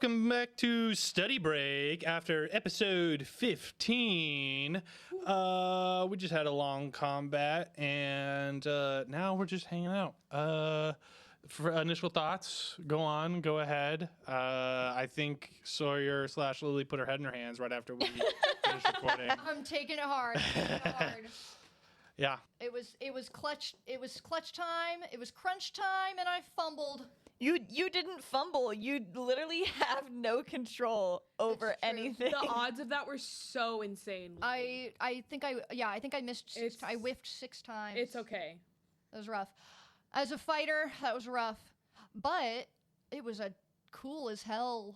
welcome back to Study Break after episode 15. We just had a long combat, and now we're just hanging out. For initial thoughts, go ahead. I think Sawyer / Lilly put her head in her hands right after we finished recording. I'm taking it hard. Yeah. It was clutch time. It was crunch time, and I fumbled. You didn't fumble. You literally have no control over anything. The odds of that were so insane. I think I missed. I whiffed 6 times. It's okay. That was rough. As a fighter, that was rough, but it was a cool as hell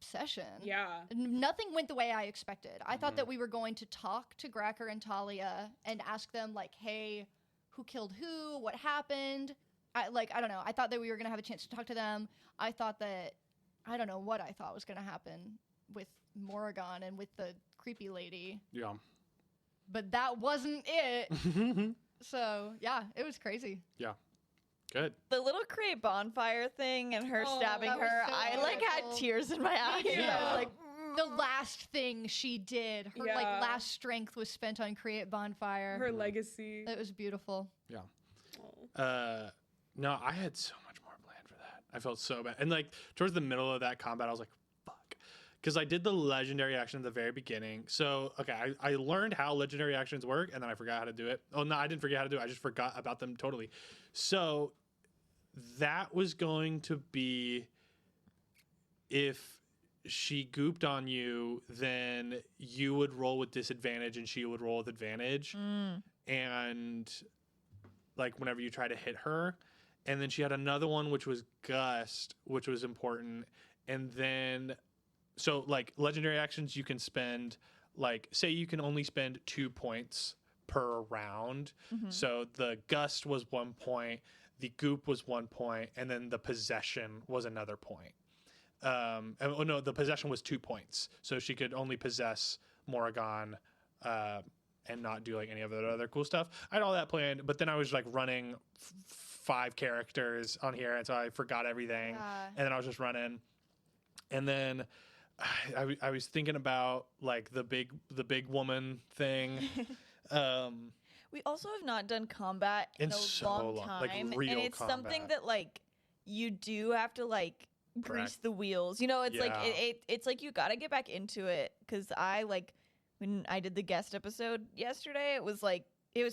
session. Yeah. Nothing went the way I expected. I thought that we were going to talk to Gracker and Talia and ask them, like, hey, who killed who? What happened? I don't know. I thought that we were going to have a chance to talk to them. I thought that, I don't know what I thought was going to happen with Morroghan and with the creepy lady. Yeah. But that wasn't it. So, yeah, it was crazy. Yeah. Good. The little create bonfire thing and her stabbing that was her, so I had beautiful. tears in my eyes. Yeah. I was like, The last thing she did, her Yeah. last strength was spent on create bonfire. Her legacy. It was beautiful. Yeah. Oh. No, I had so much more planned for that. I felt so bad. And like towards the middle of that combat, I was like, fuck. Because I did the legendary action at the very beginning. So, okay, I learned how legendary actions work, and then I forgot how to do it. Oh, no, I didn't forget how to do it. I just forgot about them totally. So that was going to be if she gooped on you, then you would roll with disadvantage and she would roll with advantage. And like whenever you try to hit her. And then she had another one, which was Gust, which was important. And then, so like legendary actions, you can spend, like, say you can only spend 2 points per round. So the Gust was 1 point, the Goop was 1 point, and then the Possession was another point. The Possession was 2 points. So she could only possess Morroghan, and not do like any of the other cool stuff. I had all that planned, but then I was like running 5 characters on here, and so I forgot everything. And then I was just running, and then I was thinking about like the big woman thing. we also have not done combat in a so long long, time. like real and it's combat. something that like you do have to like grease Correct. the wheels. You know, it's like Yeah. it's like you got to get back into it, because I like when I did the guest episode yesterday, it was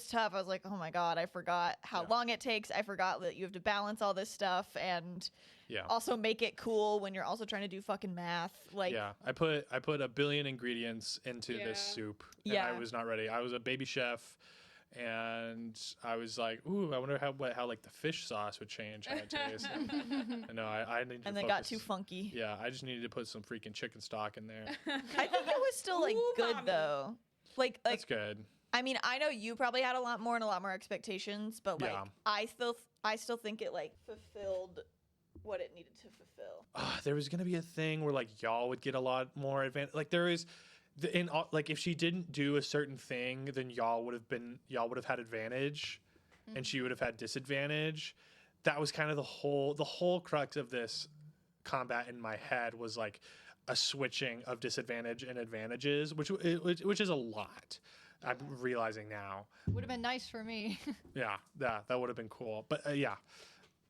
tough. I was like, oh my God, I forgot how long it takes. I forgot that you have to balance all this stuff and also make it cool when you're also trying to do fucking math. Like, I put a billion ingredients into this soup, and I was not ready. I was a baby chef, and I was like, ooh, I wonder how like the fish sauce would change how it tastes. No, I need to and then got too funky. Yeah, I just needed to put some freaking chicken stock in there. I think it was still like good though. Like That's good. I mean, I know you probably had a lot more expectations, but like I still think it like fulfilled what it needed to fulfill. There was gonna be a thing where like y'all would get a lot more advantage. Like there is, like if she didn't do a certain thing, then y'all would have had advantage, and she would have had disadvantage. That was kind of the whole crux of this combat in my head, was like a switching of disadvantage and advantages, which is a lot. I'm realizing now. Would have been nice for me. Yeah, that would have been cool. But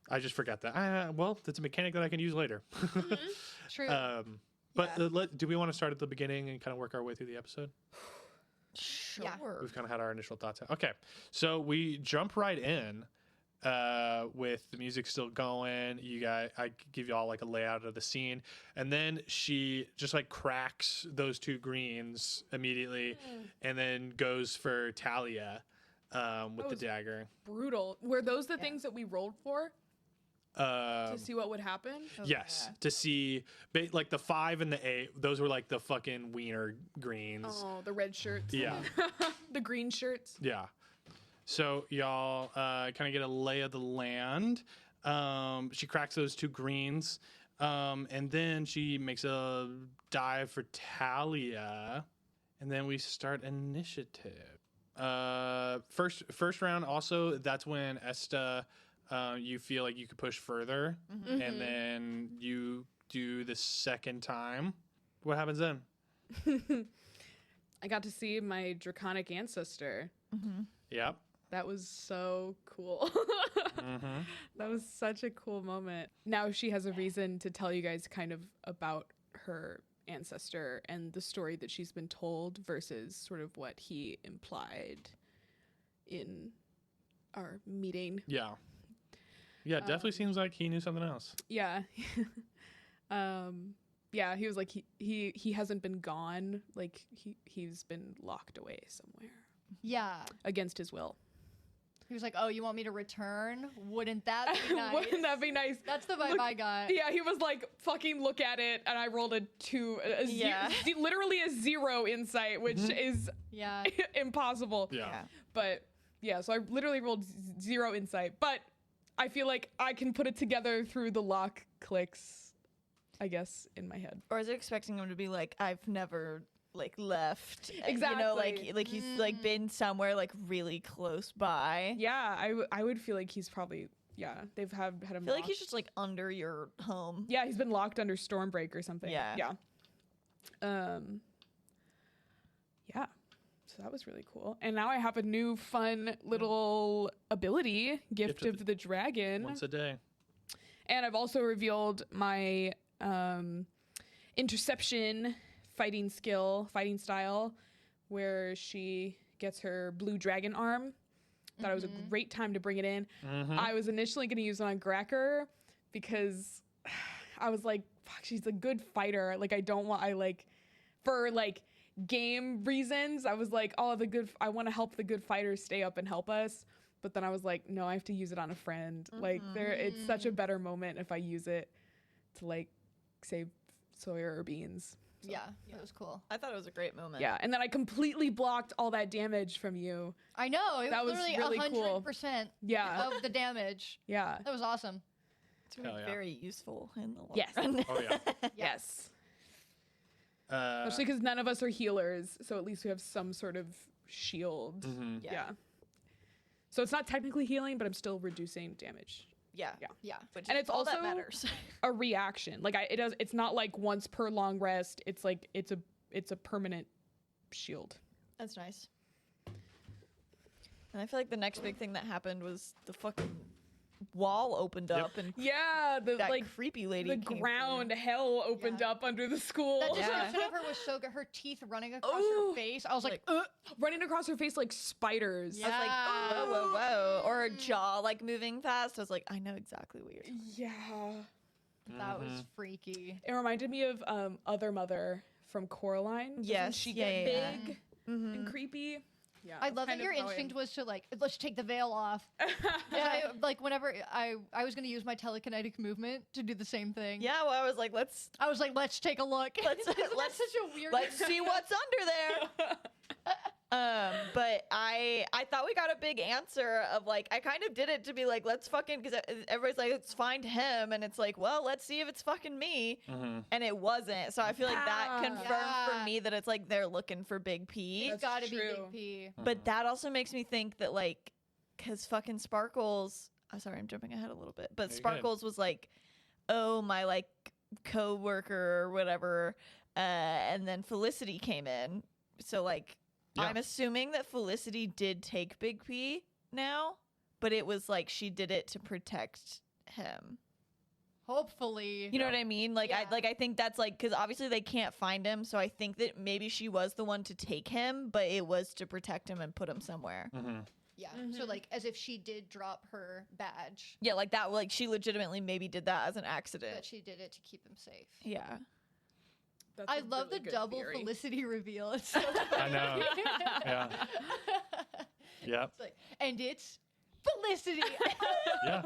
I just forgot that. Well, that's a mechanic that I can use later. True. But do we want to start at the beginning and kind of work our way through the episode? Sure. Yeah. We've kind of had our initial thoughts. Okay, so we jump right in with the music still going. I give you all like a layout of the scene, and then she just like cracks those 2 greens immediately, and then goes for Talia with the dagger. Brutal. Were those the things that we rolled for? To see what would happen? Yes, to see like the 5 and the 8. Those were like the fucking wiener greens. Oh, the red shirts. Yeah. The green shirts. Yeah. So y'all kind of get a lay of the land. She cracks those 2 greens, and then she makes a dive for Talia, and then we start initiative. First round. Also, that's when Esta, you feel like you could push further, and then you do the second time. What happens then? I got to see my draconic ancestor. Yep. That was so cool. That was such a cool moment. Now she has a reason to tell you guys kind of about her ancestor and the story that she's been told versus sort of what he implied in our meeting. Yeah. Yeah, it definitely seems like he knew something else. Yeah. Yeah, he was like he hasn't been gone, like he's been locked away somewhere Yeah. against his will. He was like, "Oh, you want me to return? Wouldn't that be nice?" Wouldn't that be nice? That's the vibe I got. Yeah, he was like, fucking look at it, and I rolled a 2, literally a 0 insight, which is Yeah. impossible. Yeah. But yeah, so I literally rolled 0 insight, but I feel like I can put it together through the lock clicks, I guess, in my head. Or is it expecting him to be like, I've never like left? Exactly. You know, like he's like been somewhere like really close by. Yeah, I would feel like he's probably, yeah, they've had him I feel like locked. he's just like under your home. Yeah, he's been locked under Stormbreak or something. Yeah. Yeah. Yeah. So that was really cool. And now I have a new fun little ability, Gift of the Dragon. Once a day. And I've also revealed my interception fighting style, where she gets her blue dragon arm. Thought it was a great time to bring it in. I was initially going to use it on Gracker because I was like, fuck, she's a good fighter. Like, for like game reasons, I was like, oh, I want to help the good fighters stay up and help us. But then I was like, no, I have to use it on a friend. Like, it's such a better moment if I use it to like save Sawyer or Beans. So, Yeah, that was cool. I thought it was a great moment. yeah, and then I completely blocked all that damage from you. I know. It That was was literally really cool. 100% Yeah, of the damage. yeah, That was awesome. It's really Hell yeah. very useful in the long Yes. run. Oh, yeah. yes. Uh, Especially because none of us are healers, so at least we have some sort of shield. Yeah. So it's not technically healing, but I'm still reducing damage. Yeah. Yeah. Yeah. Which And is it's all that also- matters. A reaction, like it's not like once per long rest. It's like it's a permanent shield. That's nice. And I feel like the next big thing that happened was the fucking wall opened up and Yeah, the that like creepy lady the came ground hell opened Yeah. up under the school. That Yeah. description of her was so good. Her teeth running across Ooh. her face. I was like, Running across her face like spiders. Yeah. I was like, whoa, whoa, whoa. Or her jaw like moving fast. I was like, I know exactly what you're talking Yeah. that was freaky. It reminded me of Other Mother from Coraline. Doesn't Yes, she yeah, get yeah, big Mm-hmm. and creepy. Yeah, I that's love that kind of your how I instinct am. was to like, let's take the veil off. And like whenever I was going to use my telekinetic movement to do the same thing. Yeah, well, I was like, let's I was like, let's take a look. Let's- Isn't that let's- such a weird. see what's under there. But I thought we got a big answer of like, I kind of did it to be like, let's fucking, because everybody's like, let's find him, and it's like, well, let's see if it's fucking me, and it wasn't. So I feel like that Yeah. confirmed Yeah. for me that it's like they're looking for Big P. It's That's got to be true. Big P. But that also makes me think that like, because fucking Sparkles, I'm sorry, I'm jumping ahead a little bit, but You're good. Sparkles was like, oh, my like co-worker or whatever, and then Felicity came in. So like, Yeah. I'm assuming that Felicity did take Big P now, but it was like she did it to protect him. Hopefully. You know what I mean? Like Yeah. I think that's like, because obviously they can't find him, so I think that maybe she was the one to take him, but it was to protect him and put him somewhere. Yeah. So like as if she did drop her badge, Yeah, like that. Like she legitimately maybe did that as an but accident. she did it to keep him safe. Yeah. That's I a love really the good double theory. Felicity reveal. It's so I know. Yeah. Yep. It's like, and it's Felicity. Yeah.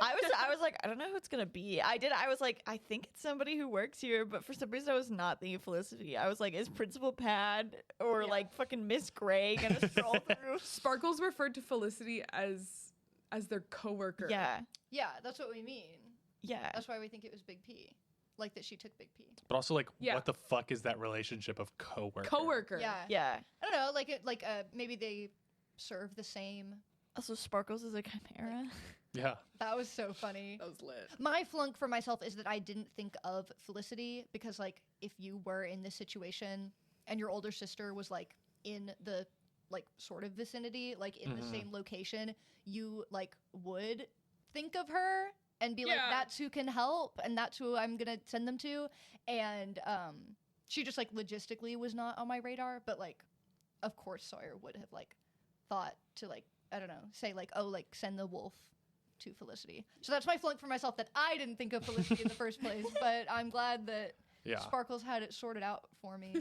I was like, I don't know who it's gonna be. I was like, I think it's somebody who works here, but for some reason I was not thinking Felicity. I was like, is Principal Pad or like fucking Miss Gray gonna stroll through? Sparkles referred to Felicity as their coworker. Yeah. Yeah, that's what we mean. Yeah. That's why we think it was Big P. Like that she took Big P. But also, like, Yeah. what the fuck is that relationship of coworker? Coworker. Yeah. Yeah. I don't know, maybe they serve the same. Also, Sparkles is a chimera. Yeah. That was so funny. That was lit. My flunk for myself is that I didn't think of Felicity because, like, if you were in this situation and your older sister was, like, in the, like, sort of vicinity, like, in the same location, you, like, would think of her and be like, that's who can help and that's who I'm gonna send them to. And she just, like, logistically was not on my radar, but, like, of course Sawyer would have, like, thought to, like, I don't know, say, like, oh, like, send the wolf to Felicity. So that's my flunk for myself that I didn't think of Felicity in the first place, but I'm glad that Sparkles had it sorted out for me.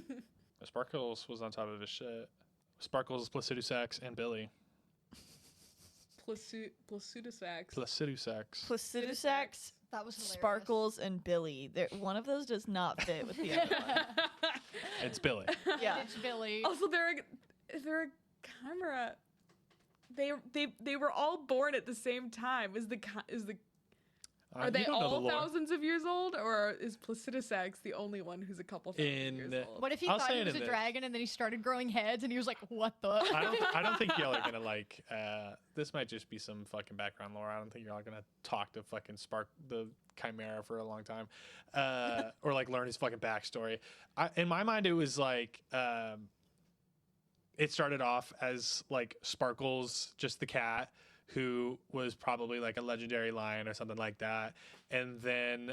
Sparkles was on top of his shit. Sparkles, Placidusax, and Billy. Placidusax. Placidusax, That was hilarious. Sparkles, and Billy. One of those does not fit with the other one. It's Billy. Yeah. It's Billy. Also, they're a camera. They were all born at the same time. Are they all thousands of years old, or is Placidusax the only one who's a couple thousand years old? What if he thought he was a dragon and then he started growing heads and he was like, what the? I don't think y'all are gonna like. This might just be some fucking background lore. I don't think you're all gonna talk to fucking the Chimera for a long time, or like learn his fucking backstory. In my mind, it was like. It started off as like Sparkles, just the cat, who was probably like a legendary lion or something like that, and then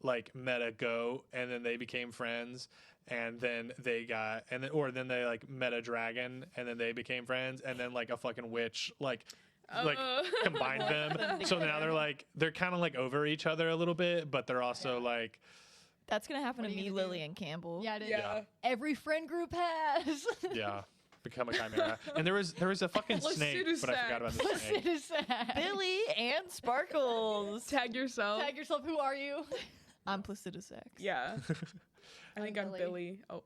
like met a goat, and then they became friends, and then they like met a dragon, and then they became friends, and then like a fucking witch like combined them. So now they're kind of like over each other a little bit, but they're also like. That's going to happen What to are you me, gonna Lily, do? and Campbell. Yeah, it is. Yeah. Every friend group has. Yeah, become a chimera. And there was a fucking snake, but I forgot about the snake. Placidusax. Billy and Sparkles. Tag yourself. Tag yourself. Who are you? I'm Placidusax. Yeah. I think I'm Billy. Billy. Oh.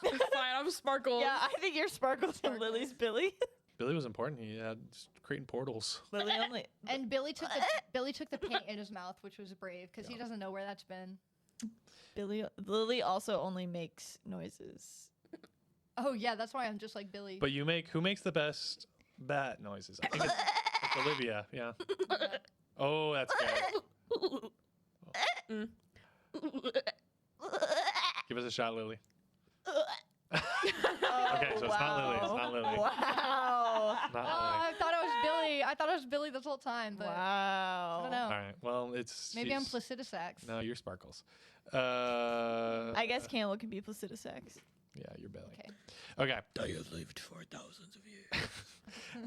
Fine, I'm Sparkles. Yeah, I think you're Sparkles and Lily's Billy. Billy was important. He had creating portals. Lily only. And Billy took the paint in his mouth, which was brave because he doesn't know where that's been. Lily also only makes noises. Oh yeah, that's why I'm just like Billy. But who makes the best bat noises? I think it's Olivia. Yeah. Oh, that's good. Give us a shot, Lily. Okay, so it's not Lily. It's not Lily. Wow. Not Lily. I thought it was Billy. I thought it was Billy this whole time, but I don't know. All right. Well, Maybe I'm she's- Placidusax. No, you're Sparkles. I guess Campbell can be Placidusax. Yeah, you're Billy. Okay. Okay. I have lived for thousands of years.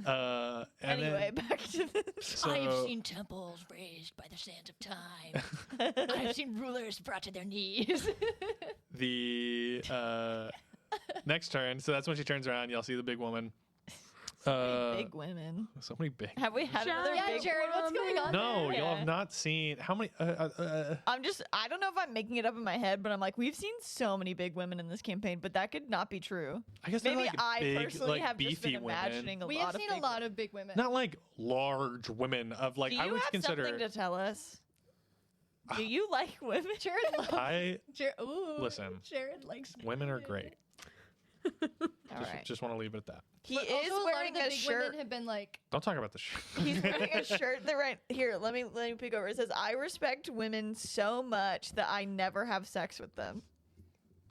And Anyway, then, back to the... so, I have seen temples raised by the sands of time. I have seen rulers brought to their knees. the next turn. So that's when she turns around. Y'all see the big woman. big women. So many big. Have we had another Yeah, big Jared, what's going on? No, there? y'all have not seen how many. I don't know if I'm making it up in my head, but I'm like, we've seen so many big women in this campaign, but that could not be true. I guess they're Maybe like I big, personally like have just beefy been women. imagining We a lot have of seen a big lot women. of big women. Not like large women of like. Do you I would have consider. something to tell us? Do you like women? Jared loves. Ooh, Listen. Jared likes Women are women. great. All right. Just want to leave it at that. He But is also, wearing a lot of a the big shirt. Women have been like, Don't talk about the shirt. He's wearing a shirt that right here. Let me pick over. It says, "I respect women so much that I never have sex with them."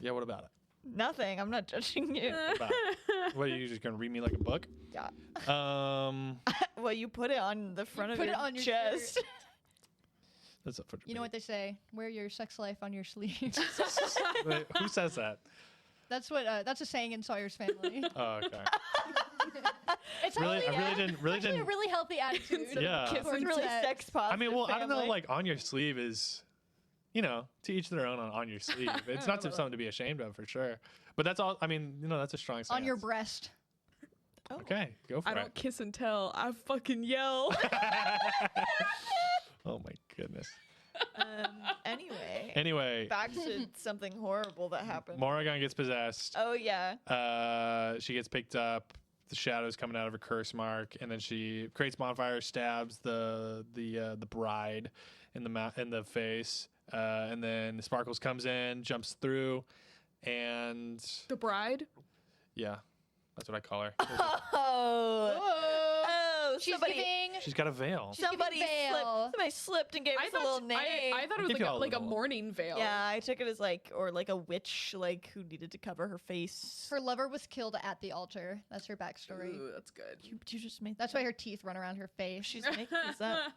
Yeah. What about it? Nothing. I'm not judging you. What about it? What are you just gonna read me like a book? Yeah. Well, you put it on the front of put your it on your chest. shirt. that's up for You know what they say? Wear your sex life on your sleeve. Wait, who says that? That's what. That's a saying in Sawyer's family. Oh, okay. It's Really- healthy, I really yeah. didn't- really It's actually didn't- a really healthy attitude. Yeah. It's really sex positive. I mean, well, I don't know. family. Like on your sleeve is, to each their own on your sleeve. It's not something to be ashamed of for sure. But that's all. I mean, that's a strong. On your stance. breast. Okay, go for I it. don't kiss and tell. I fucking yell. Oh my goodness. Anyway, back to something horrible that happened. Morroghan gets possessed. Oh yeah. She gets picked up. The shadow's coming out of her curse mark, and then she creates bonfire, stabs the bride in the face, and then Sparkles comes in, jumps through, and The bride? yeah, that's what I call her. Oh, She's somebody giving. She's got a veil. She's giving veil. Somebody slipped and gave us a little name. I thought it was Give y'all a like a little- mourning veil. Yeah, I took it as like a witch like who needed to cover her face. Her lover was killed at the altar. That's her backstory. Ooh, that's good. You just made That's why her teeth run around her face. she's making this up.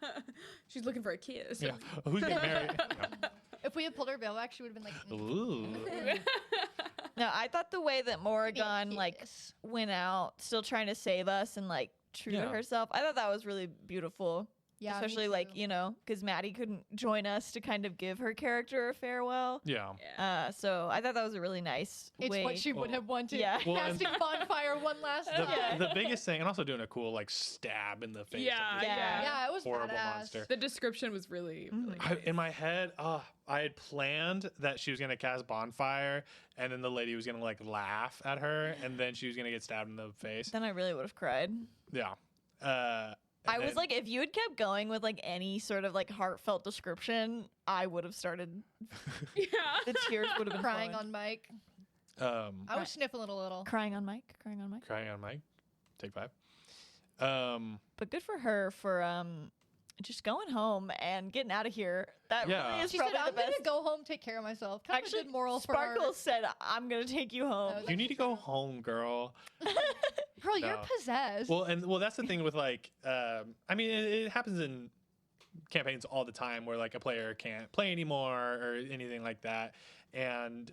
She's looking for a kiss. Yeah. Who's getting married? If we had pulled her veil back, she would have been like, Ooh. No, I thought the way that Morroghan like kiss. went out, still trying to save us and like true to Yeah. herself. I thought that was really beautiful. Yeah, me Especially like, too. because Maddie couldn't join us to kind of give her character a farewell. Yeah. So I thought that was a really nice It's way. what she would have wanted. Yeah. Well, and- Casting bonfire one last The, time. the biggest thing, and also doing a cool like stab in the face. Yeah, of this yeah. Yeah, it was horrible badass. monster. The description was really, really I, in my head, I had planned that she was gonna cast bonfire, and then the lady was gonna like laugh at her, and then she was gonna get stabbed in the face. Then I really would have cried. Yeah. I was like, if you had kept going with like any sort of like heartfelt description, I would have started. yeah. The tears would have been Crying flowing. on mic. um, I was sniffling a little. Crying on mic. Crying on mic. crying on mic. Take 5. But good for her for just going home and getting out of here. That Yeah. really is She said, probably I'm the best. going to go home, take care of myself. Kind Actually, of a good moral for her. Sparkle said, "I'm gonna take you home." That was You need to go home, girl. Girl, you're No. possessed. Well, that's the thing with like, I mean, it happens in campaigns all the time where like a player can't play anymore or anything like that, and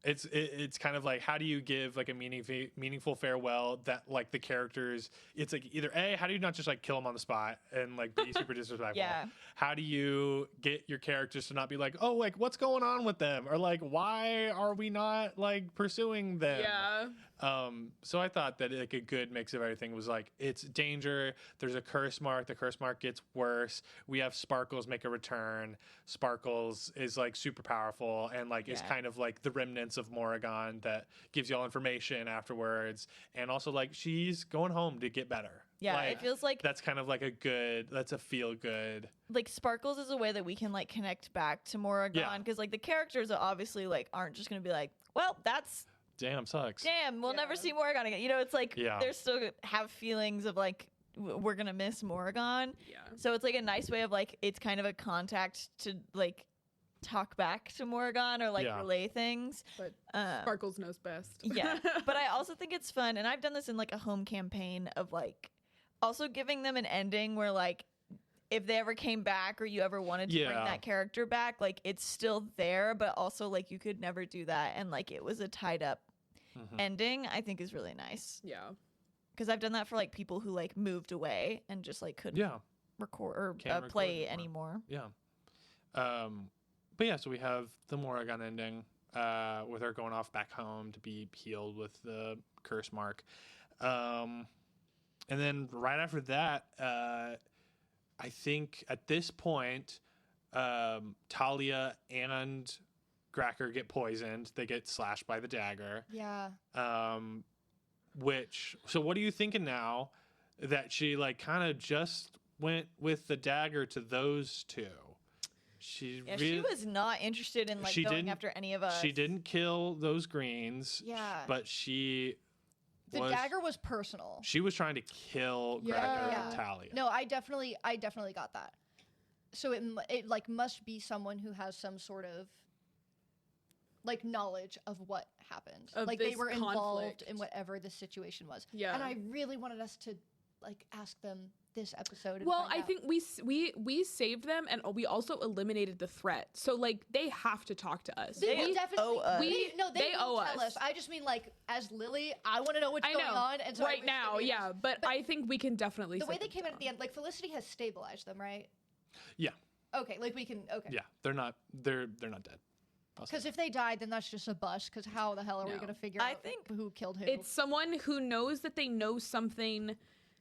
it's kind of like, how do you give like a meaningful farewell that like the characters, it's like either A, how do you not just like kill them on the spot and like be super disrespectful? Yeah. How do you get your characters to not be like, oh, like what's going on with them, or like why are we not like pursuing them? Yeah. So I thought that like a good mix of everything was like, it's danger, there's a curse mark, the curse mark gets worse, we have Sparkles make a return. Sparkles is like super powerful and like is Yeah. kind of like the remnants of Morroghan that gives you all information afterwards, and also like she's going home to get better. Yeah, Like, it feels like that's kind of like that's a feel good. Sparkles is a way that we can like connect back to Morroghan Yeah. because like the characters obviously like aren't just gonna be like, well, that's Damn, sucks. damn, we'll never Yeah. see Morroghan again. You know, it's like Yeah. they're still have feelings of like we're gonna miss Morroghan. Yeah. So it's like a nice way of like it's kind of a contact to like talk back to Morroghan or like Yeah. relay things. But Um, Sparkles knows best. yeah, but I also think it's fun, and I've done this in like a home campaign of like also giving them an ending where like if they ever came back or you ever wanted to bring Yeah. that character back, like it's still there, but also like you could never do that, and like it was a tied up Mhm. ending. I think is really nice Yeah. because I've done that for like people who like moved away and just like couldn't Yeah. record or Can't record play anymore. anymore. Yeah. But yeah, so we have the Morroghan ending, with her going off back home to be healed with the curse mark. And then right after that, I think at this point, Talia and Gracker get poisoned. They get slashed by the dagger. yeah. So what are you thinking now that she like kind of just went with the dagger to those two? She Yeah, really, she was not interested in like She going didn't- after any of us. she didn't kill those greens. Yeah. But she The was dagger was personal. she was trying to kill Yeah. Gracker Yeah. and Talia. No, I definitely got that. So it like must be someone who has some sort of like knowledge of what happened. Of Like they this were involved conflict. in whatever the situation was. Yeah. And I really wanted us to like ask them this episode. And Well, find I out. think we saved them, and we also eliminated the threat. So like they have to talk to us. they They will definitely owe us. they They will owe tell us. I just mean like as Lily, I want to know what's I going know on. And so I right wish now, that we yeah, asked- but I think we can definitely. the way sit they them came in at down. the end, like Felicity has stabilized them, right? Yeah. Okay, like we can okay. Yeah, they're not dead. I'll say Because if they died, then that's just a bust. Because how the hell are we No. going to figure I out think who killed who? It's someone who knows that they know something,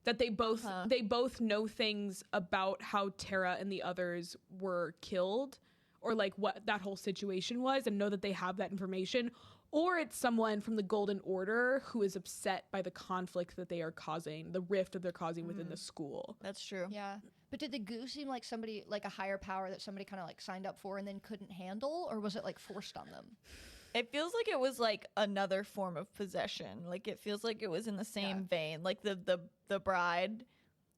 that they both know things about how Tara and the others were killed, or like what that whole situation was, and know that they have that information. Or it's someone from the Golden Order who is upset by the conflict that they are causing, the rift that they're causing within the school. That's true. Yeah. But did the goo seem like somebody, like a higher power that somebody kind of like signed up for and then couldn't handle? Or was it like forced on them? It feels like it was like another form of possession. Like it feels like it was in the same vein. Like the bride,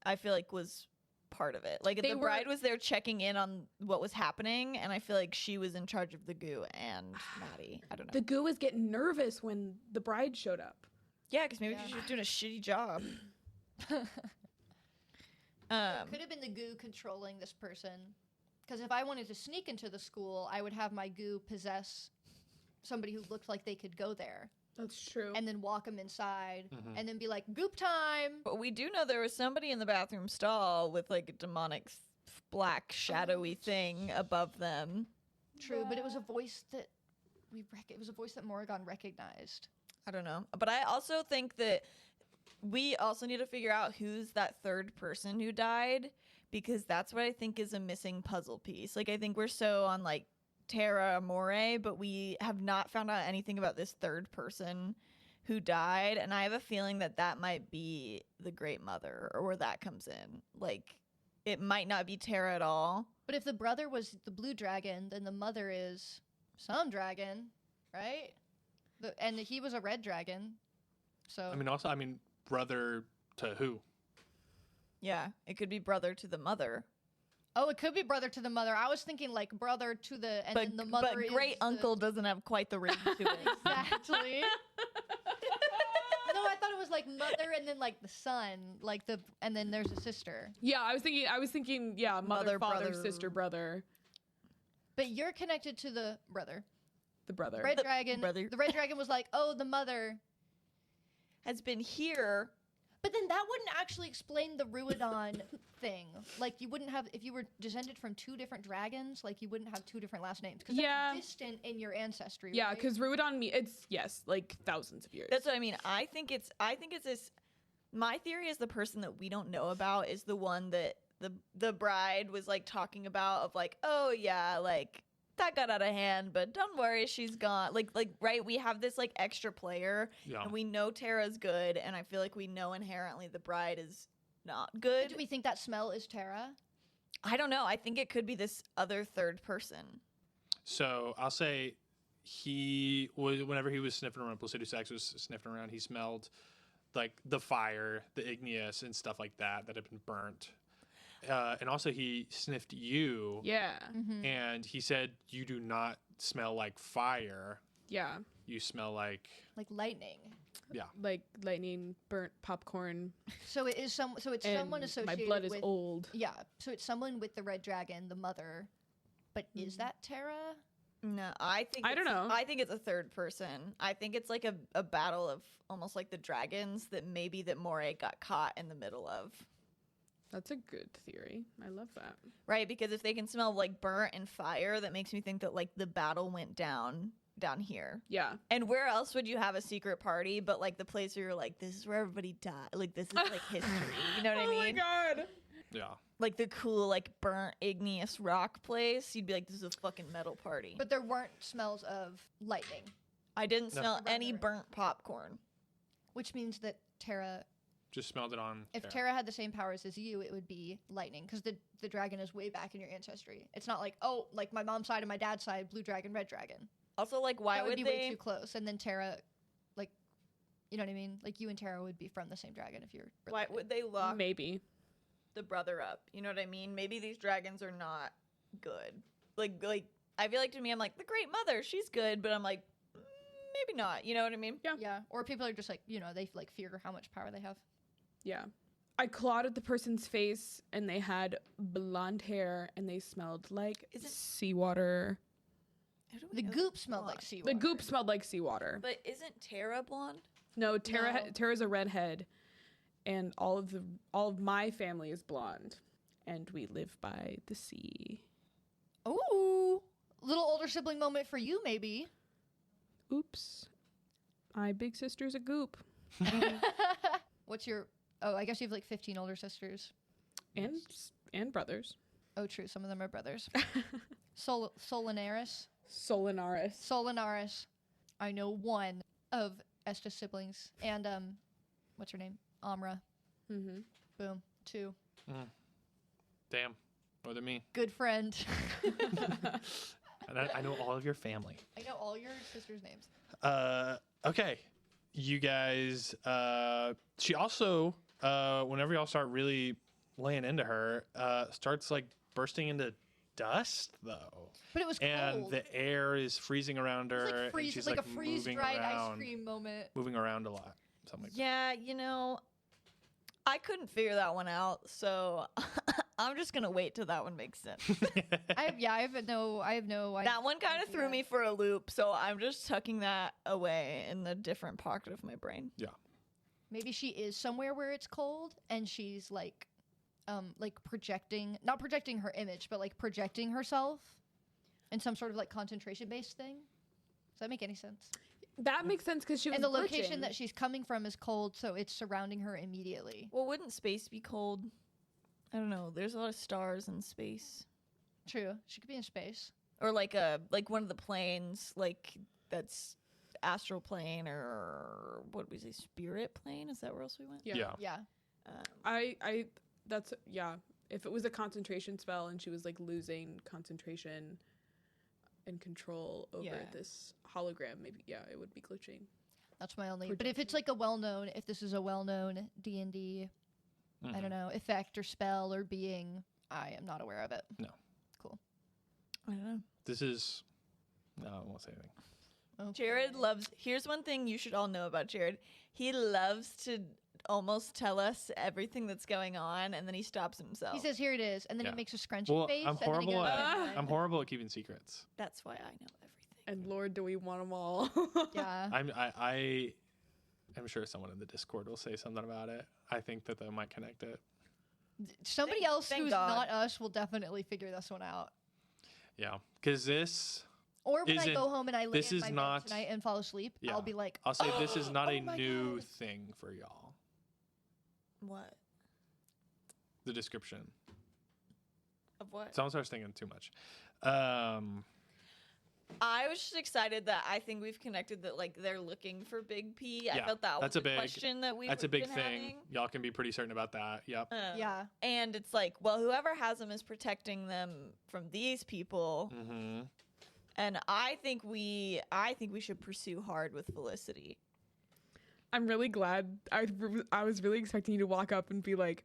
I feel like was part of it. Like the bride was there checking in on what was happening, and I feel like she was in charge of the goo and Maddie. I don't know. The goo was getting nervous when the bride showed up. Yeah, because maybe she was doing a shitty job. Could have been the goo controlling this person. Because if I wanted to sneak into the school, I would have my goo possess somebody who looked like they could go there. That's true. And then walk them inside and then be like, goop time. But we do know there was somebody in the bathroom stall with like a demonic black shadowy thing above them. True, but it was a voice that it was a voice that Morroghan recognized. I don't know. But I also think that we also need to figure out who's that third person who died, because that's what I think is a missing puzzle piece. Like, I think we're so on like Tara Moray, but we have not found out anything about this third person who died, and I have a feeling that that might be the Great Mother, or where that comes in. Like, it might not be Tara at all. But if the brother was the blue dragon, then the mother is some dragon, right? And he was a red dragon. So I mean, brother to who? Yeah, it could be brother to the mother. Oh, it could be brother to the mother. I was thinking like brother to the, and then the mother but is great uncle doesn't have quite the ring to it. Exactly. No, I thought it was like mother and then like the son, like and then there's a sister. Yeah, I was thinking, yeah, mother, father, brother. sister, brother. But you're connected to the brother. The brother. Red dragon. brother. The red dragon was like, oh, the mother Has been here. But then that wouldn't actually explain the Ruidon thing. Like, you wouldn't have, if you were descended from two different dragons, like, you wouldn't have two different last names. Because that's distant in your ancestry, Yeah, right? because Ruidon, it's, yes, like thousands of years. That's what I mean. I think it's this. My theory is the person that we don't know about is the one that the bride was like talking about, of like, oh yeah, like that got out of hand, but don't worry, she's gone. Like right, we have this like extra player, and we know Tara's good, and I feel like we know inherently the bride is not good. Do we think that smell is Tara? I don't know. I think it could be this other third person. So I'll say whenever he was sniffing around, Placiduous X was sniffing around, he smelled like the fire, the igneous and stuff like that had been burnt. And also he sniffed you. Yeah. And he said, you do not smell like fire. Yeah. You smell like lightning. Yeah. Like lightning, burnt popcorn. So it is so it's and someone associated my blood is with, old. Yeah. So it's someone with the red dragon, the mother. But is that Tara? No, I don't know. I think it's a third person. I think it's like a battle of almost like the dragons that maybe that Moray got caught in the middle of. That's a good theory. I love that. Right, because if they can smell like burnt and fire, that makes me think that like the battle went down here. Yeah. And where else would you have a secret party but like the place where you're like, this is where everybody died. Like this is like history. You know what I mean? Oh my god. yeah. Like the cool like burnt igneous rock place. You'd be like, this is a fucking metal party. But there weren't smells of lightning, I didn't smell any Right. burnt popcorn. which means that Tara, Just smelled it on. if Tara had the same powers as you, it would be lightning, because the dragon is way back in your ancestry. It's not like, oh, like my mom's side and my dad's side, blue dragon, red dragon. Also, like, why That would be they way too close. And then Tara, like, you know what I mean? Like, you and Tara would be from the same dragon if you're why related. would they lock Maybe. the brother up? You know what I mean? Maybe these dragons are not good. Like I feel like to me, I'm like, the Great Mother, she's good, but I'm like, maybe not. You know what I mean? Yeah. Yeah. Or people are just like, you know, they like fear how much power they have. Yeah. I clawed at the person's face and they had blonde hair and they smelled like seawater. The goop smelled like seawater. The goop smelled like seawater. But isn't Tara blonde? No, No. Tara's a redhead, and all of my family is blonde, and we live by the sea. Ooh. Little older sibling moment for you, maybe. Oops. My big sister's a goop. What's your... Oh, I guess you have like 15 older sisters. And brothers. Oh, true. Some of them are brothers. Solinaris. Solinaris. I know one of Esta's siblings. And, what's her name? Amra. Mm-hmm. Boom. 2. Damn. More than me. Good friend. And I know all of your family. I know all your sisters' names. Okay. You guys, she also, whenever y'all start really laying into her, starts like bursting into dust though. But it was And cold. the air is freezing around It was her. like, and she's like a moving freeze-dried ice around, cream moment. moving around a lot. Something like Yeah, you know, I couldn't figure that one out, so I'm just gonna wait till that one makes sense. that. I have no idea. That one kind of threw me for a loop, so I'm just tucking that away in a different pocket of my brain. Maybe she is somewhere where it's cold, and she's like projecting, not projecting her image, but like projecting herself in some sort of like concentration-based thing. Does that make any sense? That makes sense because she was And the glitching. location that she's coming from is cold, so it's surrounding her immediately. Well, wouldn't space be cold? I don't know. There's a lot of stars in space, True. She could be in space. or like one of the planes, like that's astral plane, or what was it, spirit plane? Is that where else we went? Yeah. Yeah. I that's yeah. If it was a concentration spell and she was like losing concentration and control over Yeah. this hologram, maybe it would be glitching. That's my only. But if it's like if this is a well-known D&D, I don't know, effect or spell or being, I am not aware of it. No. Cool. I don't know. This is. No, I won't say anything. Okay. Jared loves. Here's one thing you should all know about Jared. He loves to almost tell us everything that's going on, and then he stops himself. He says, "Here it is," and then Yeah. he makes a scrunchy Well, face. I'm and then he horrible goes, at "Never mind." I'm horrible at keeping secrets. That's why I know everything. And Lord, do we want them all? Yeah. I'm sure someone in the Discord will say something about it. I think that they might connect it. Somebody else thank who's God. not us will definitely figure this one out. Yeah, because this. Or when I Isn't- go home and I lay this in is my bed not- tonight and fall asleep, Yeah. I'll be like, I'll say this is not oh a my new God. thing for y'all. What? The description. Of what? Someone starts thinking too much. I was just excited that I think we've connected that like they're looking for Big P. I Yeah, felt that that's was a big- question that we That's a big been thing. having. Y'all can be pretty certain about that. Yep. yeah. And it's like, well, whoever has them is protecting them from these people. Mm-hmm. And I think we should pursue hard with Felicity. I'm really glad. I was really expecting you to walk up and be like,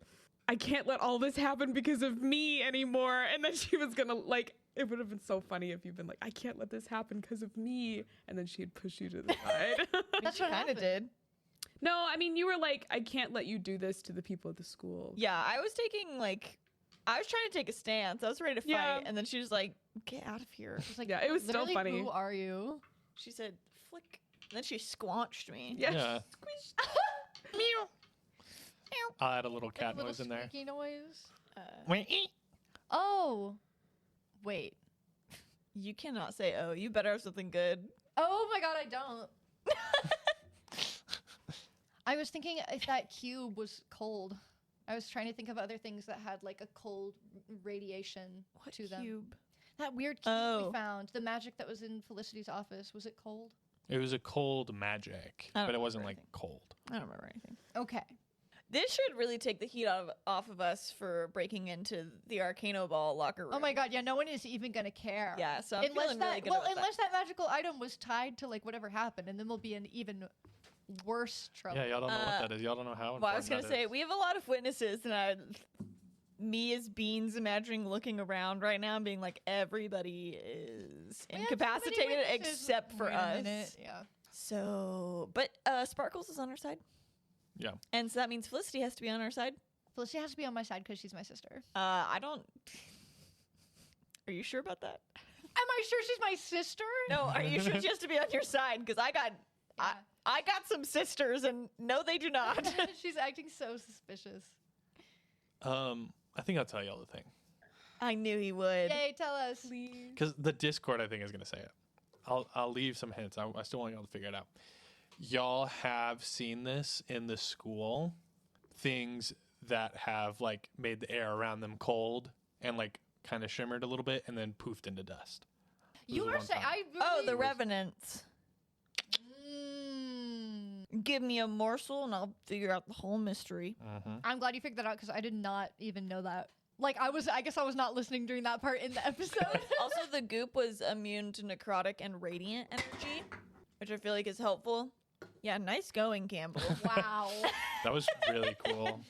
I can't let all this happen because of me anymore. And then she was gonna like, it would have been so funny if you'd been like, I can't let this happen because of me. And then she'd push you to the side. That's She what kind of happened. did. No, I mean, you were like, I can't let you do this to the people at the school. Yeah, I was trying to take a stance. I was ready to fight. Yeah. And then she was like, get out of here. It's like, Yeah, it was still literally, funny. Who are you? She said, flick. And then she squanched me. Yeah. Yeah. Meow. I'll add a little Like cat a little noise in there. squeaky noise. Wait. Oh. Wait. You cannot say, oh, you better have something good. Oh my God, I don't. I was thinking if that cube was cold. I was trying to think of other things that had like a cold radiation What to them. cube? That weird cube Oh. we found, the magic that was in Felicity's office, was it cold? It was a cold magic, I don't but it wasn't remember like cold. I don't remember anything. Okay. This should really take the heat off of us for breaking into the Arcano Ball locker room. Oh my God, yeah, no one is even gonna care. Yeah, so I'm Unless feeling that, really good well, about unless that magical item was tied to like whatever happened, and then we'll be in even worse trouble. Yeah, y'all don't know what that is. Y'all don't know how. that. Well, I was important gonna that say is. we have a lot of witnesses, and me as Beans imagining looking around right now and being like, everybody is We had so many incapacitated witnesses. except for Wait a us. minute, Yeah. So, but Sparkles is on our side. Yeah. And so that means Felicity has to be on our side. Felicity has to be on my side because she's my sister. I don't. Are you sure about that? Am I sure she's my sister? No, are you sure she has to be on your side? Because I got some sisters, and no, they do not. She's acting so suspicious. I think I'll tell y'all the thing. I knew he would. Yay, tell us. Please. Because the Discord, I think, is going to say it. I'll leave some hints. I still want y'all to figure it out. Y'all have seen this in the school. Things that have, like, made the air around them cold and, like, kind of shimmered a little bit and then poofed into dust. You was are one saying time. I Oh, really the Revenants. Give me a morsel, and I'll figure out the whole mystery. Mm-hmm. I'm glad you figured that out because I did not even know that Like I guess I was not listening during that part in the episode. Also, the goop was immune to necrotic and radiant energy, which I feel like is helpful. Yeah, nice going, Campbell. Wow. That was really cool.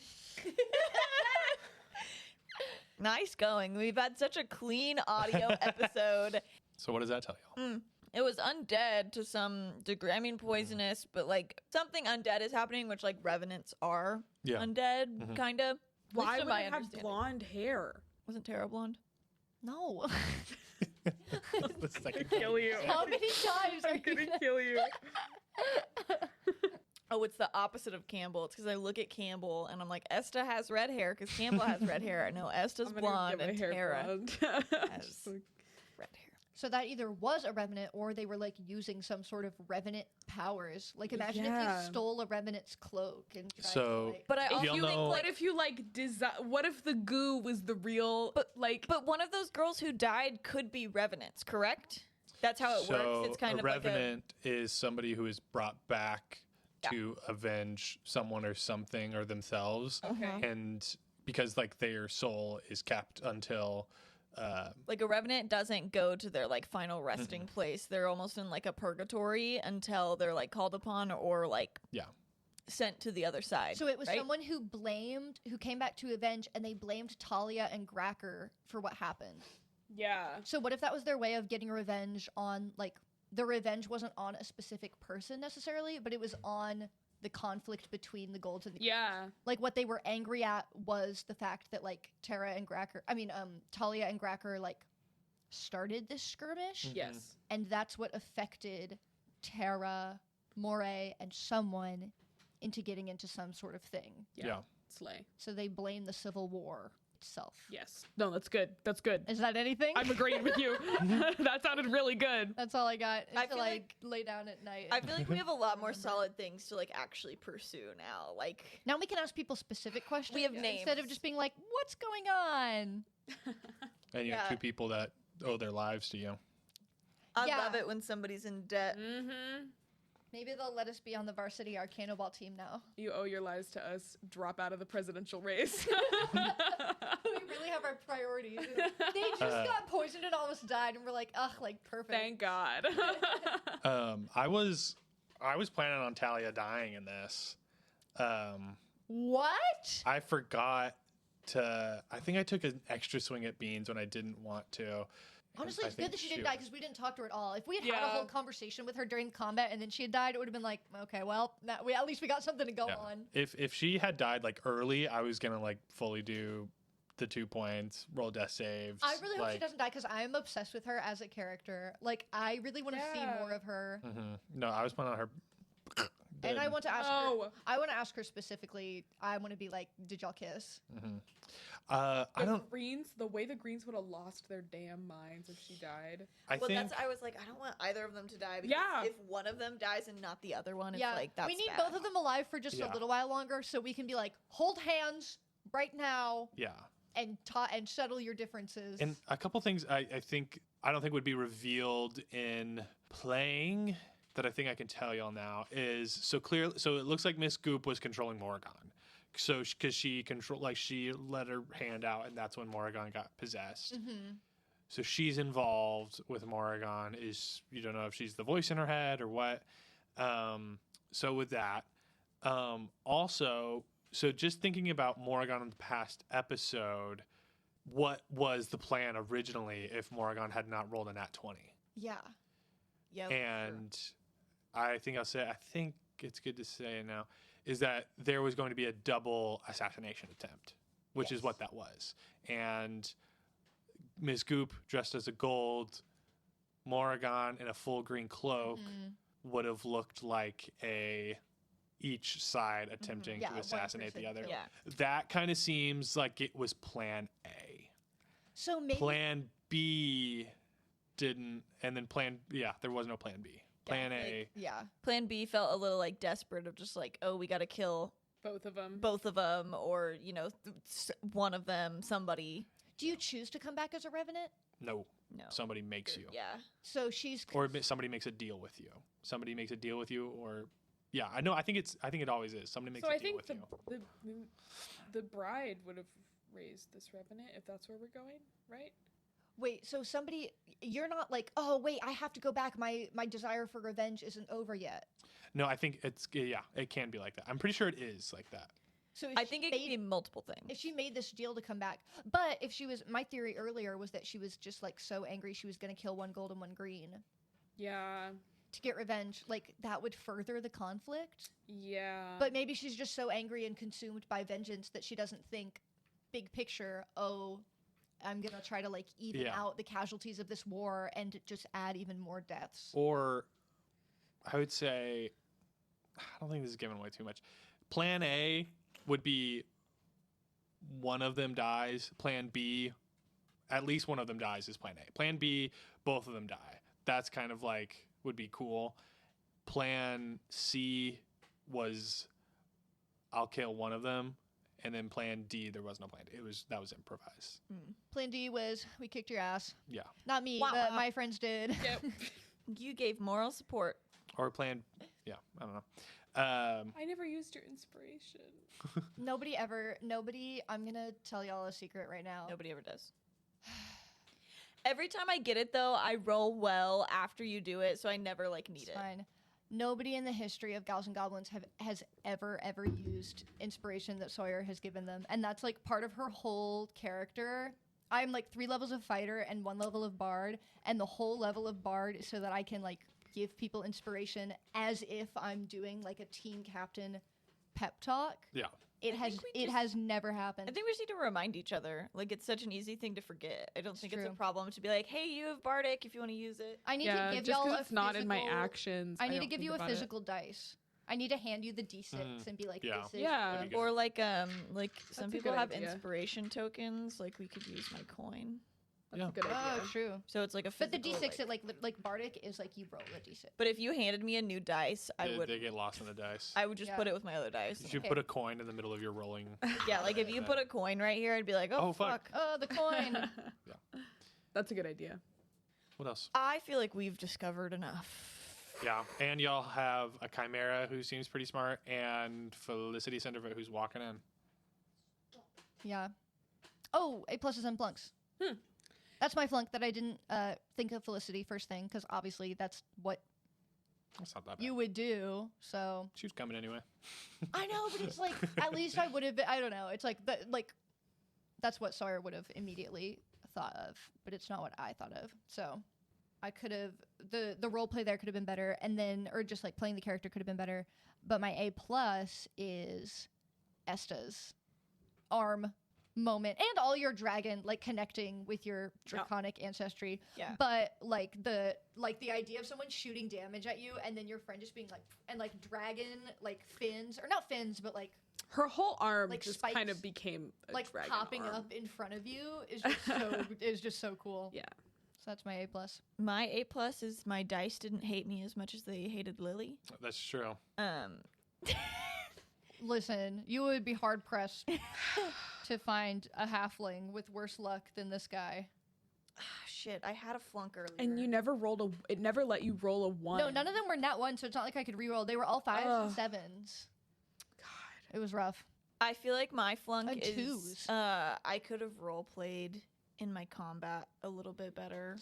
Nice going. We've had such a clean audio episode. So what does that tell you? It was undead to some degree. I mean, poisonous, but like something undead is happening, which like revenants are Yeah. undead, kind of. Why would it have blonde hair? Wasn't Tara blonde? No. The second Kill you. How many times are I'm you gonna kill you. Oh, it's the opposite of Campbell. It's because I look at Campbell and I'm like, Esta has red hair because Campbell has red hair. No, Esta's I'm gonna blonde get my and hair Tara blonde. has Just like- red hair. So that either was a revenant or they were like using some sort of revenant powers. Like imagine if Yeah. you stole a revenant's cloak and tried So- to, like, But I If also You'll you think know- like, what if you like what if the goo was the real but one of those girls who died could be revenants, correct? That's how it works. It's kind a of revenant is somebody who is brought back Yeah. to avenge someone or something or themselves, Okay. and because like their soul is kept until like a revenant doesn't go to their like final resting place. They're almost in like a purgatory until they're like called upon or like yeah. sent to the other side. So it was right? someone who came back to avenge, and they blamed Talia and Gracker for what happened. yeah. So what if that was their way of getting revenge on, like, the revenge wasn't on a specific person necessarily, but it was on the conflict between the Golds and the Greens. Yeah. Like, what they were angry at was the fact that, like, Talia and Gracker, like, started this skirmish, Yes. and that's what affected Tara, Moray, and someone into getting into some sort of thing. Yeah. Slay. So they blame the Civil War itself. Yes. No, that's good. That's good. Is that anything? I'm agreeing with you. That sounded really good. That's all I got I until feel I like- lay down at night. I feel like we have a lot more solid things to like actually pursue now. Like Now we can ask people specific questions. We have instead of names. just being like, "What's going on?" And you have Yeah. two people that owe their lives to you. I Yeah. love it when somebody's in debt. Mm-hmm. Maybe they'll let us be on the varsity Arcano Ball team now. You owe your lives to us. Drop out of the presidential race. We really have our priorities. They just got poisoned and almost died, and we're like, "Ugh, like perfect." Thank God. I was planning on Talia dying in this. What? I forgot to. I think I took an extra swing at Beans when I didn't want to. Honestly, I it's think good that she didn't die because we didn't talk to her at all. If we had had a Yeah. whole conversation with her during combat and then she had died, it would have been like, okay, well, at least we got something to go Yeah. on. If she had died like early, I was gonna like fully do the 2 points, roll death saves. I really hope she like, doesn't die because I am obsessed with her as a character. Like, I really want to see Yeah. more of her. No, I was planning on her. And I want to ask her. Oh. I want to ask her specifically. I want to be like, did y'all kiss? I don't. The way the Greens would have lost their damn minds if she died. I Well, think. I was like, I don't want either of them to die because Yeah. if one of them dies and not the other one, it's Yeah, like that's we need bad. both of them alive for just Yeah. a little while longer, so we can be like, hold hands right now Yeah. and settle your differences. And a couple things I don't think would be revealed in playing that I think I can tell y'all now is so it looks like Miss Goop was controlling Morroghan. So because she let her hand out and that's when Morroghan got possessed. So she's involved with Morroghan. You don't know if she's the voice in her head or what. So with that, also, so just thinking about Morroghan in the past episode, what was the plan originally if Morroghan had not rolled a nat 20? yeah. Yeah, And I think it's good to say now, is that there was going to be a double assassination attempt, which is what that was. And Ms. Goop dressed as a gold, Morroghan in a full green cloak would have looked like each side attempting Yeah, to one assassinate the person other. Yeah. That kind of seems like it was plan A. So maybe Plan B didn't, and then there was no plan B. Plan A. yeah. Plan B felt a little like desperate of just like, oh, we got to kill Both of them. both of them or, one of them, somebody. Do you choose to come back as a revenant? No. No. Somebody makes you. Yeah. So she's Or somebody makes a deal with you. Somebody makes a deal with you, or yeah, I know. I think it always is. Somebody makes So a I deal think with you. the bride would have raise this revenant if that's where we're going, right? Wait, so you're not like, oh wait, I have to go back. My desire for revenge isn't over yet. No, I think it can be like that. I'm pretty sure it is like that. So I think it can be multiple things. if she made this deal to come back, but if she was, my theory earlier was that she was just like so angry she was going to kill one gold and one green Yeah. to get revenge. Like that would further the conflict. Yeah. But maybe she's just so angry and consumed by vengeance that she doesn't think big picture. Oh, I'm gonna try to like even out the casualties of this war and just add even more deaths. Or I would say, I don't think this is giving away too much. Plan A would be one of them dies. Plan B, at least one of them dies is plan A. Plan B, both of them die. That's kind of like, would be cool. Plan C was, I'll kill one of them. And then plan D, there was no plan D. That was improvised. Plan D was we kicked your ass. Yeah. Not me, Wah, but wah. my friends did. Yep. You gave moral support. Or plan, I don't know. I never used your inspiration. I'm gonna tell y'all a secret right now. Nobody ever does. Every time I get it, though, I roll well after you do it, so I never like need It's it. fine. Nobody in the history of Gals and Goblins has ever used inspiration that Sawyer has given them. And that's like part of her whole character. I'm like 3 levels of fighter and 1 level of bard. And the whole level of bard is so that I can like give people inspiration as if I'm doing like a team captain pep talk. Yeah. It has never happened. I think we just need to remind each other. Like, it's such an easy thing to forget. I don't think it's a true. problem to be like, hey, you have Bardic if you want to use it. I need Yeah, to give just y'all because a it's not in my physical- actions. I need to don't give think you a about it. physical dice. I need to hand you the D6 and be like, Yeah. this is Yeah. That'd be good. Or like some a people good have idea. inspiration tokens. Like, we could use my coin. That's Yeah. a good Oh, idea. true. So it's like a But the physical, D6, like Bardic is like you roll a D6. But if you handed me a new dice, I They would get lost in the dice. I would just Yeah. put it with my other dice. You should Okay. put a coin in the middle of your rolling. Yeah, like if you put a coin right here, I'd be like, oh, Oh, fuck. fuck. Oh, the coin. That's a good idea. What else? I feel like we've discovered enough. Yeah. And y'all have a Chimera who seems pretty smart and Felicity Centerfoot who's walking in. Yeah. Oh, A pluses and flunks. That's my flunk that I didn't think of Felicity first thing, because obviously that's what That's not that bad. you would do. So She was coming anyway. I know, but it's like at least I would have been. I don't know. It's like that's what Sawyer would have immediately thought of, but it's not what I thought of. So I could have the role play there could have been better, and then or just like playing the character could have been better. But my A plus is Esta's arm moment and all your dragon like connecting with your draconic ancestry. Yeah. But like the idea of someone shooting damage at you and then your friend just being like and like dragon like fins or not fins but like Her whole arm Like just kind spikes, of became a like dragon popping arm. up in front of you is just so cool. Yeah. So that's my A plus. My A plus is my dice didn't hate me as much as they hated Lily. That's true. Listen, you would be hard pressed to find a halfling with worse luck than this guy. Shit, I had a flunk earlier. And you never rolled it never let you roll a 1. No, none of them were nat one, so it's not like I could reroll. They were all 5s Ugh. and 7s. God. It was rough. I feel like my flunk And is 2s. I could have role played in my combat a little bit better.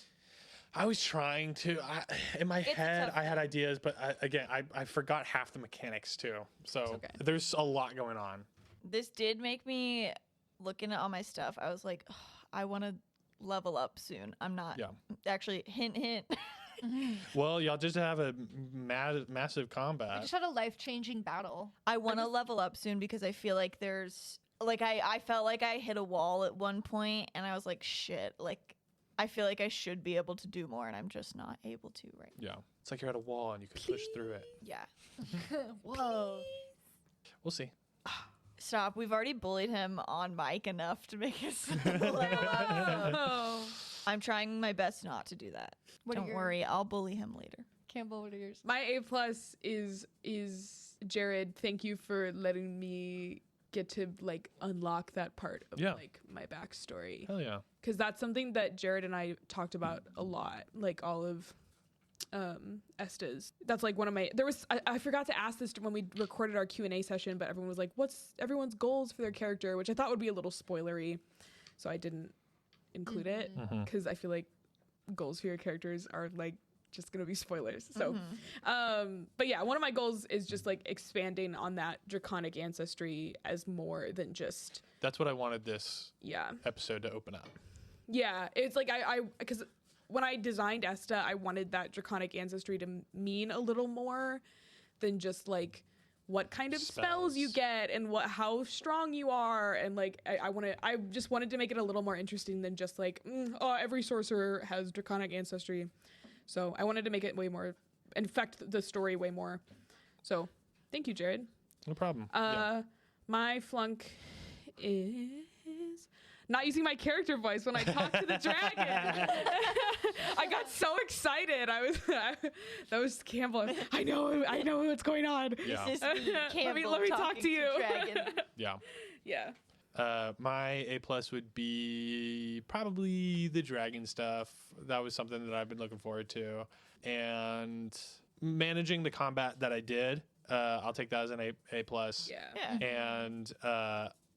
I was trying to. In my It's a head, tough I had ideas, but I forgot half the mechanics too. So okay. there's a lot going on. This did make me looking at all my stuff. I was like, "Ugh, I want to level up soon. I'm not. Yeah. Actually, hint, hint. Well, y'all just have a massive I combat. just had a life-changing battle. I want to level up soon because I feel like there's like I felt like I hit a wall at one point and I was like, shit. Like I feel like I should be able to do more and I'm just not able to right now. Yeah, it's like you're at a wall and you can push through it. Yeah. Whoa. We'll see. Stop. We've already bullied him on mic enough to make us level up. Oh. I'm trying my best not to do that. What are Don't your- worry, I'll bully him later. Campbell, what are yours? My A plus is Jared. Thank you for letting me get to like unlock that part of Yeah. like my backstory, Hell yeah. because that's something that Jared and I talked about a lot, like all of Esta's. That's like one of my, I forgot to ask this when we recorded our Q&A session, but everyone was like, what's everyone's goals for their character, which I thought would be a little spoilery, so I didn't include it because I feel like goals for your characters are like just gonna be spoilers. So but yeah, one of my goals is just like expanding on that draconic ancestry as more than just, That's what I wanted this episode to open up. Yeah, it's like I because when I designed Esta, I wanted that draconic ancestry to mean a little more than just like what kind of spells you get and how strong you are, and like I just wanted to make it a little more interesting than just like every sorcerer has draconic ancestry. So I wanted to make it way more, infect the story way more. So thank you, Jared. No problem. My flunk is not using my character voice when I talk to the dragon. I got so excited. That was Campbell. I know what's going on. Yeah. This is me, Campbell, let me talk to you. Dragon. Yeah. Yeah. My A+ would be probably the dragon stuff. That was something that I've been looking forward to, and managing the combat that I did. I'll take that as an A+. Yeah. And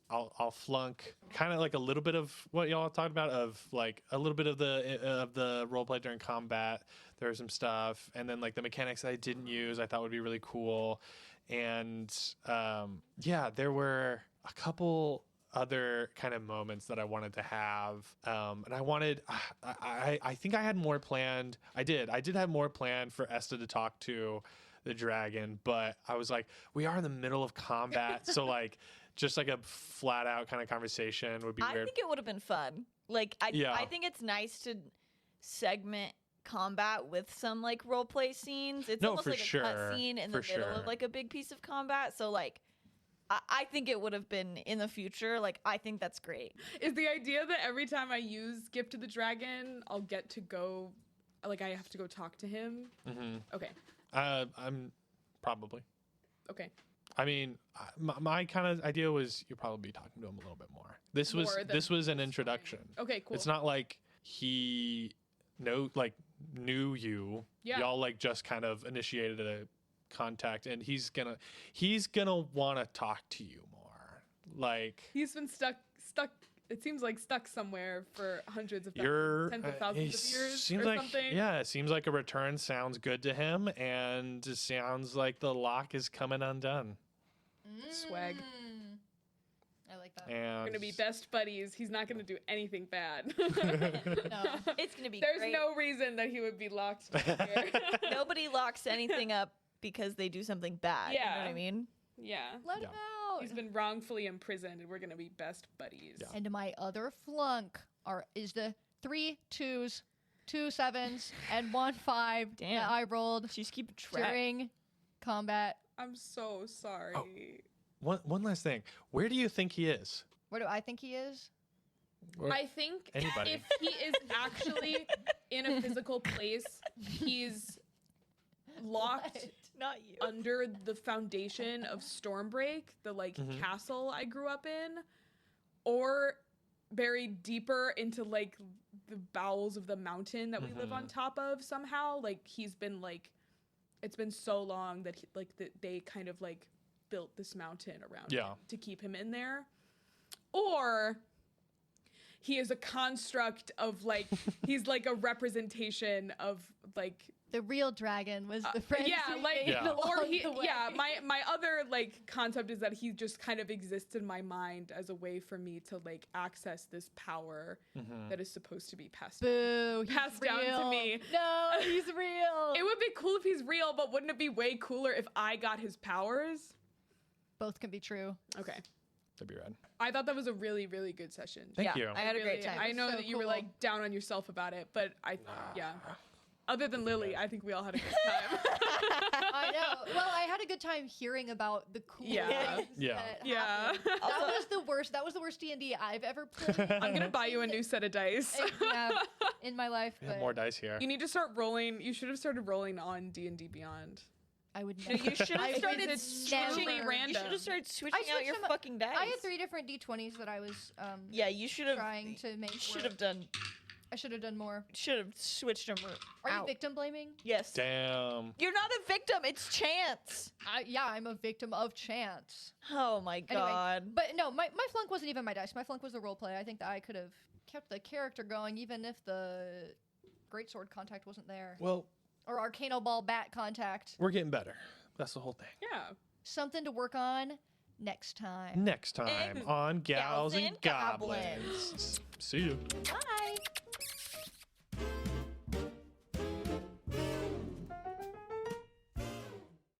I'll flunk kind of like a little bit of what y'all talked about, of like a little bit of the role play during combat. There was some stuff, and then like the mechanics that I didn't use, I thought would be really cool. And there were a couple other kind of moments that I wanted to have, and I think I had more planned. I did have more planned for Esta to talk to the dragon, but I was like, we are in the middle of combat, so like just like a flat out kind of conversation would be weird. I think it would have been fun. Like I think it's nice to segment combat with some like role play scenes. It's almost like a cut scene in the middle of like a big piece of combat. So like I think it would have been in the future. Like, I think that's great. Is the idea that every time I use Gift to the Dragon, I'll get to go, like, I have to go talk to him? Mm-hmm. Okay. I'm probably. Okay. I mean, my kind of idea was you'll probably be talking to him a little bit more. This was an introduction. Okay, cool. It's not like he knew you. Yeah. Y'all like just kind of initiated a contact, and he's gonna want to talk to you more. Like, he's been stuck. It seems like stuck somewhere for hundreds of thousands, tens of thousands of years seems or like, something. Yeah, it seems like a return sounds good to him, and it sounds like the lock is coming undone. Swag. I like that. And We're gonna be best buddies. He's not gonna do anything bad. No. It's gonna be There's great. no reason that he would be locked here. Nobody locks anything up because they do something bad. You know what I mean? Yeah. Let him out. He's been wrongfully imprisoned, and we're gonna be best buddies. Yeah. And my other flunk is the 3 2s, 2 7s, and 1 5 Damn. that I rolled She's keeping track. during combat. I'm so sorry. Oh. One last thing. Where do you think he is? Where do I think he is? Or I think anybody. if he is actually in a physical place, he's locked Not you. under the foundation of Stormbreak, the castle I grew up in, or buried deeper into like the bowels of the mountain that we live on top of somehow. Like he's been like, it's been so long that they kind of like built this mountain around him to keep him in there. Or he is a construct of like, he's like a representation of like, The real dragon was the friend. or he, my other like concept is that he just kind of exists in my mind as a way for me to like access this power that is supposed to be passed Boo, he's down to real. me. No, he's real. It would be cool if he's real, but wouldn't it be way cooler if I got his powers? Both can be true. Okay. That'd be rad. I thought that was a really, really good session. Thank you. I had a great Really, time. I know So that you were cool. like down on yourself about it, but other than Lily, I think we all had a good time. I know. Well, I had a good time hearing about the cool Yeah. things Yeah. that Yeah. happened. That was the worst. That was the worst D&D I've ever played. I'm gonna buy you a new set of dice. In my life. We have But more dice here. You need to start rolling. You should have started rolling on D&D Beyond. I would No, never. you should I have would started never- switching. random. You should have started switching out your switched them- fucking dice. I had 3 different D20s that I was Yeah, you should have. trying to make You should work. have done I should have done more. Should have switched them Are out. you victim blaming? Yes. Damn. You're not a victim. It's chance. Yeah, I'm a victim of chance. Oh my god. But no, my flunk wasn't even my dice. My flunk was the role play. I think that I could have kept the character going even if the greatsword contact wasn't there. Well, Or Arcano Ball bat contact. we're getting better. That's the whole thing. Yeah. Something to work on next time. Next time And on Gals Gals and and Goblins. See you. Bye.